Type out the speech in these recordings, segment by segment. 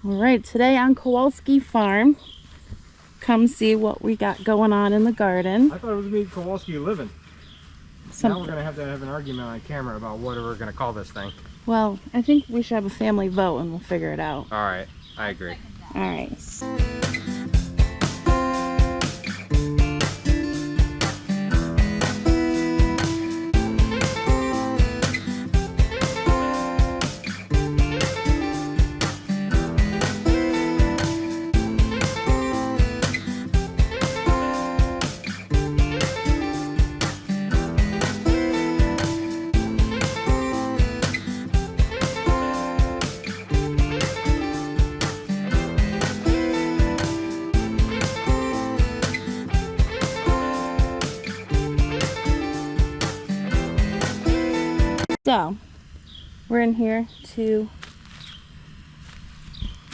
All right, today on Kowalski Farm, come see what we got going on in the garden. I thought it was me, Kowalski Living. Now we're going to have an argument on camera about what we're going to call this thing. Well, I think we should have a family vote and we'll figure it out. All right, I agree. All right. So, we're in here to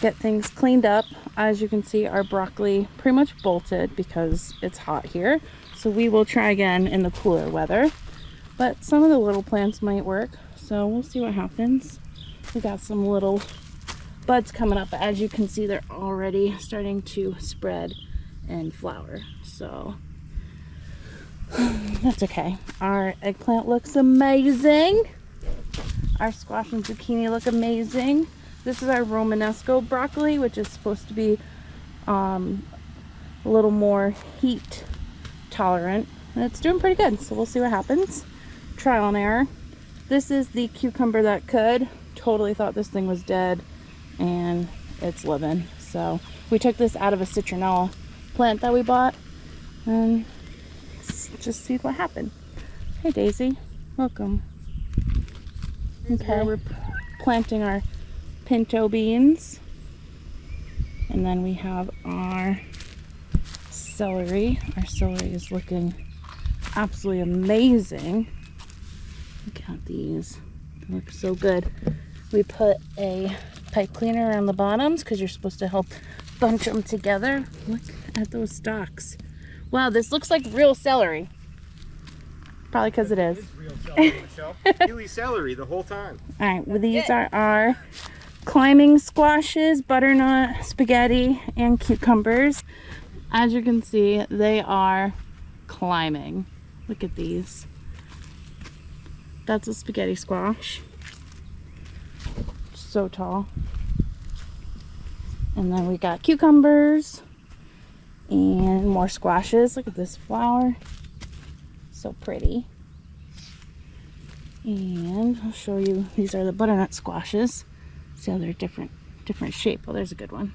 get things cleaned up. As you can see, our broccoli pretty much bolted because it's hot here. So we will try again in the cooler weather. But some of the little plants might work, so we'll see what happens. We got some little buds coming up. As you can see, they're already starting to spread and flower. So that's okay. Our eggplant looks amazing. Our squash and zucchini look amazing. This is our Romanesco broccoli, which is supposed to be a little more heat tolerant. And it's doing pretty good, so we'll see what happens. Trial and error. This is the cucumber that could. Totally thought this thing was dead, and it's living. So we took this out of a citronella plant that we bought, and just see what happened. Hey Daisy, welcome. Okay, we're planting our pinto beans, and then we have our celery. Our celery is looking absolutely amazing. Look at these, they look so good. We put a pipe cleaner around the bottoms because you're supposed to help bunch them together. Look at those stalks. Wow, this looks like real celery. Probably because it is. Real celery, Michelle. Peely celery the whole time. All right, well, these are our climbing squashes, butternut, spaghetti, and cucumbers. As you can see, they are climbing. Look at these. That's a spaghetti squash. So tall. And then we got cucumbers and more squashes. Look at this flower. So pretty. And I'll show you, these are the butternut squashes. See how they're different shape. Oh, there's a good one.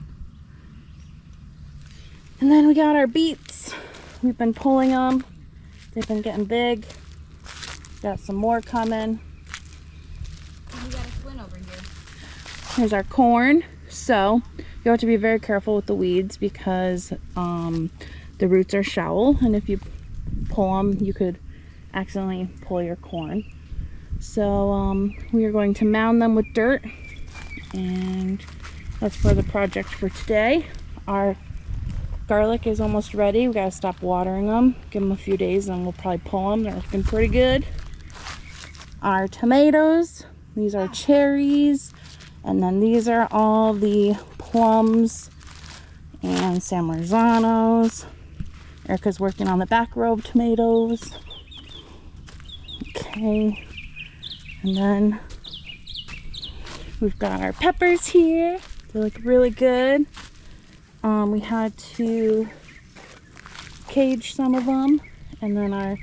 And then we got our beets. We've been pulling them. They've been getting big. Got some more coming. And we got a twin over here. Here's our corn. So you have to be very careful with the weeds because the roots are shallow, and if you pull them, you could accidentally pull your corn. So we are going to mound them with dirt, and that's for the project for today. Our garlic is almost ready. We gotta stop watering them, give them a few days, and we'll probably pull them. They're looking pretty good. Our tomatoes, these are cherries, and then these are all the plums and San Marzanos. Erica's working on the back row of tomatoes. Okay, and then we've got our peppers here. They look really good. We had to cage some of them. And then our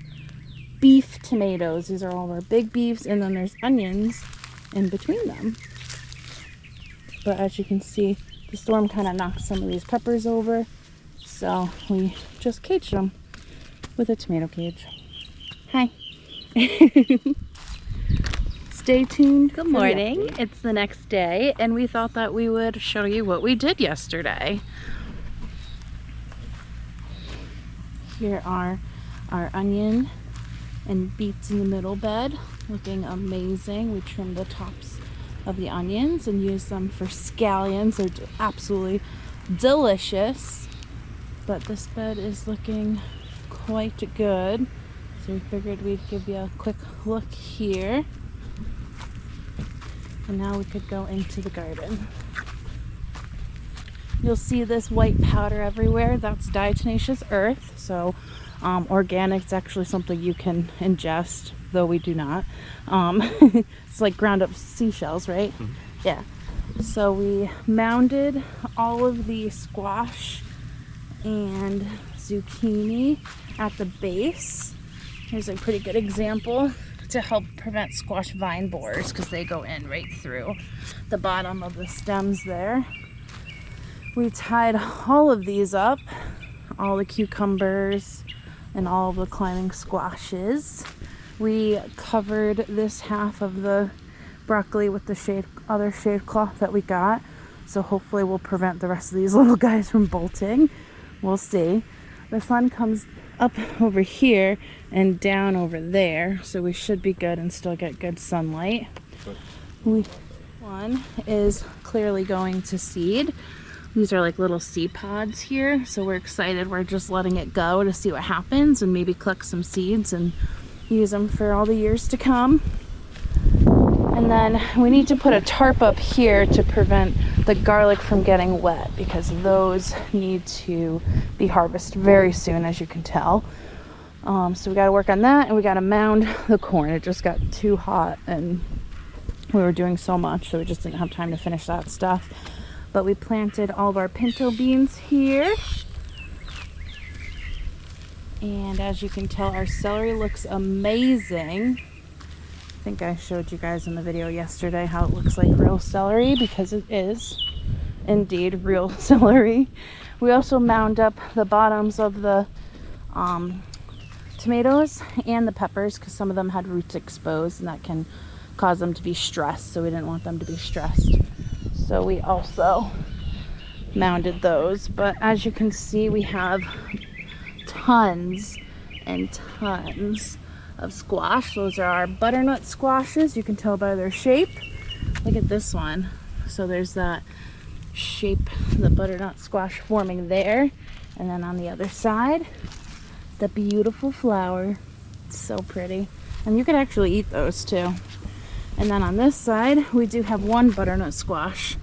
beef tomatoes. These are all our big beefs, and then there's onions in between them. But as you can see, the storm kind of knocked some of these peppers over. So we just caged them with a tomato cage. Hi. Stay tuned. Good morning. It's the next day, and we thought that we would show you what we did yesterday. Here are our onion and beets in the middle bed, looking amazing. We trimmed the tops of the onions and used them for scallions. They're absolutely delicious. But this bed is looking quite good. So we figured we'd give you a quick look here. And now we could go into the garden. You'll see this white powder everywhere. That's diatomaceous earth. So organic, it's actually something you can ingest, though we do not. It's like ground up seashells, right? Yeah. So we mounded all of the squash and zucchini at the base. Here's a pretty good example to help prevent squash vine borers, because they go in right through the bottom of the stems there. We tied all of these up, all the cucumbers and all of the climbing squashes. We covered this half of the broccoli with the other shade cloth that we got, so hopefully we'll prevent the rest of these little guys from bolting. We'll see. The sun comes up over here and down over there, so we should be good and still get good sunlight. One is clearly going to seed. These are like little seed pods here, so we're excited. We're just letting it go to see what happens and maybe collect some seeds and use them for all the years to come. And then we need to put a tarp up here to prevent the garlic from getting wet, because those need to be harvested very soon, as you can tell. So we got to work on that, and we got to mound the corn. It just got too hot and we were doing so much, so we just didn't have time to finish that stuff. But we planted all of our pinto beans here. And as you can tell, our celery looks amazing. I think I showed you guys in the video yesterday how it looks like real celery, because it is indeed real celery. We also mound up the bottoms of the tomatoes and the peppers, because some of them had roots exposed and that can cause them to be stressed, so we didn't want them to be stressed. So we also mounded those. But as you can see, we have tons and tons of squash. Those are our butternut squashes. You can tell by their shape. Look at this one. So there's that shape, the butternut squash forming there, and then on the other side, the beautiful flower. It's so pretty, and you could actually eat those too. And then on this side, we do have one butternut squash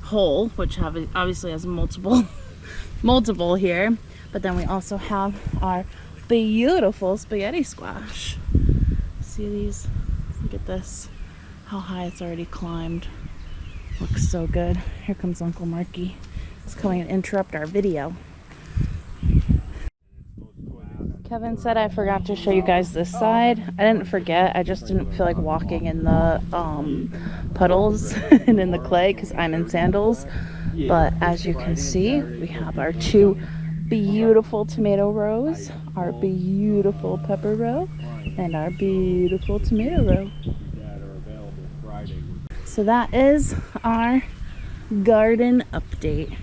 whole, which obviously has multiple here. But then we also have our beautiful spaghetti squash. See these? Look at this. How high it's already climbed. Looks so good. Here comes Uncle Marky. He's coming to interrupt our video. Kevin said I forgot to show you guys this side. I didn't forget. I just didn't feel like walking in the puddles and in the clay because I'm in sandals. But as you can see, we have our two beautiful tomato rows, our beautiful pepper row, and our beautiful tomato row. So that is our garden update.